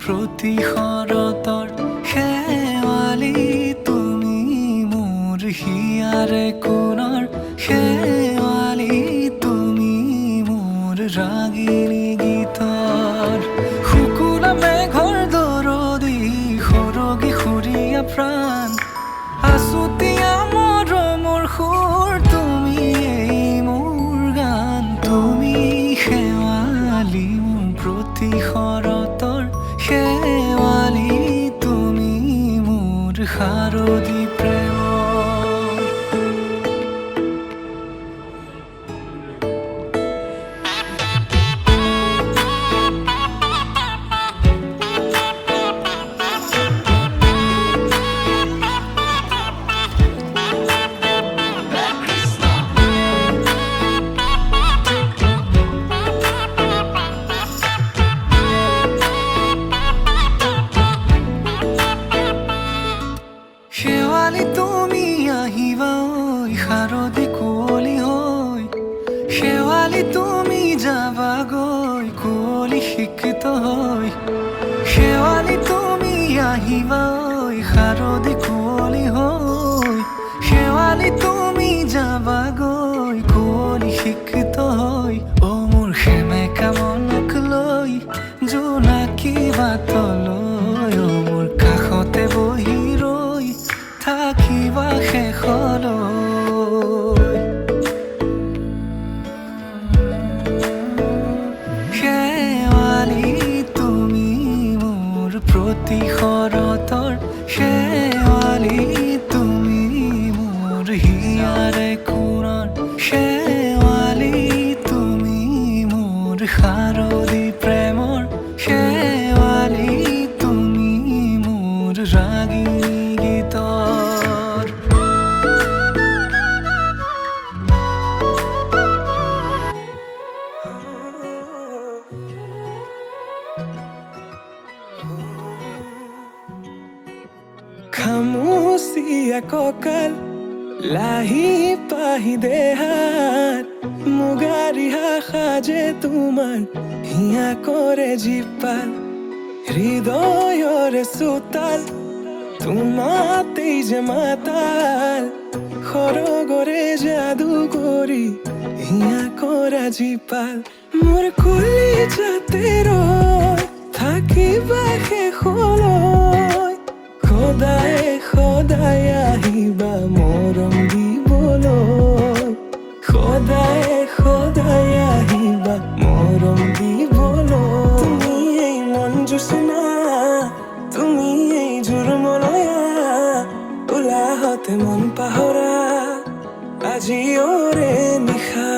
প্ৰতি শৰতৰ শেৱালি তুমি মোৰ হিয়াৰে কোণৰ শেৱালি তুমি মোৰ ৰাগিনী গীতৰ শুকুলা মেঘৰ দৰদি সৰগী সুৰীয়া প্ৰাণ আছুতীয়া মৰমৰ সুৰ তুমি মোৰ গান তুমি শেৱালি মোৰ প্ৰতি শৰতৰ শেৱালি তুমি মোৰ শাৰদী প্ৰেমৰ শেৱালি তুমি আহিবা ঐ শাৰদী কুঁৱলী হৈ শেৱালি তুমি যাবাগৈ কুঁৱলী শিক্ষিত হৈ শেৱালি তুমি আহিবা ঐ শাৰদী কুঁৱলী হৈ শেৱালি তুমি যাবাগৈ কুঁৱলী শিক্ষিত হৈ অ মোৰ সেমেকা মনক লৈ জোনাকী বাটলৈ অ মোৰ কাষতে বহি থাকিবা শেষলৈ শেৱালি তুমি মোৰ প্ৰতি শৰতৰ শেৱালি তুমি মোৰ হিয়াৰে কোণৰ শেৱালি তুমি মোৰ শাৰদী প্ৰেমৰ শেৱালি তুমি মোৰ ৰাগিনী গীতৰ খামুচিয়া কঁকাল লাহি পাহি দেহাত মুগা ৰিহা সাজে তোমাৰ হিয়া কৰে জীপাল হৃদয়ৰে চোতাল তোমাতেই যে মাতাল সৰগৰে যাদু কৰি হিয়া কৰা জীপাল মোৰ কলিজাতে ৰৈ থাকিবা শেষলৈ সদায় সদায় আহিবা মৰম দিবলৈ সদায় সদায় আহিবা মৰম দিবলৈ তুমি এই মন জোচনা তুমি এই জোৰমলয়া উলাহতে মন পাহৰা আজি ওৰে নিশা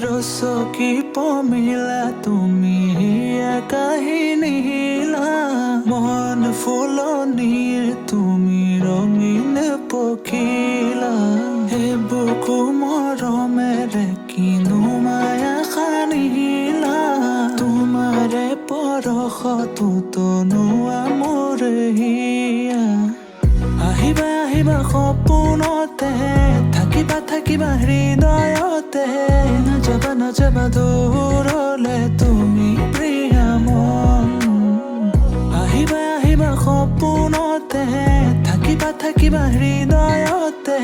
ৰচকী পমিলা তুমি হিয়া কাহিনী হিলা মন ফুলনিৰ তুমি ৰঙীন পখিলা হে বুকু মৰমেৰে কিনো মায়া সানিলা তোমাৰে পৰশতো তনুৱা মোৰ হিয়া আহিবা আহিবা সপোনতে থাকিবা থাকিবা হৃদয়তে নাযাবা দূৰলে তুমি প্ৰিয়া মন আহিবা আহিবা সপোনতে থাকিবা থাকিবা হৃদয়তে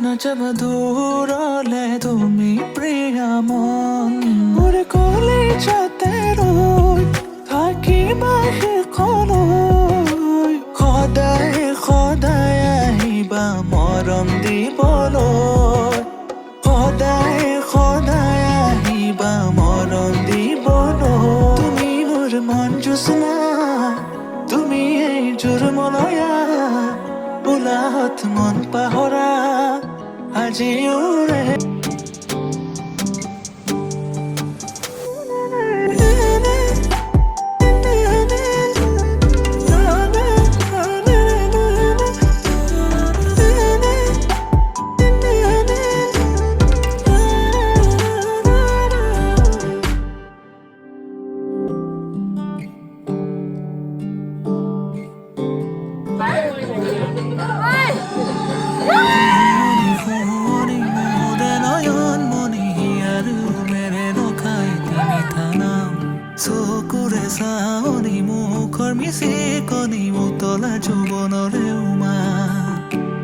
নাযাবা দূৰলে তুমি প্ৰিয়া মন মোৰ কলিজাতে ৰৈ থাকিবা শেষ জোসনা তুমি এই জোৰমলয়া উলাহত মন পাহৰা আজিও ৰে চকুৰে চাৱনি মুখৰ মিচিকনি উতলা যৌৱনৰে উমা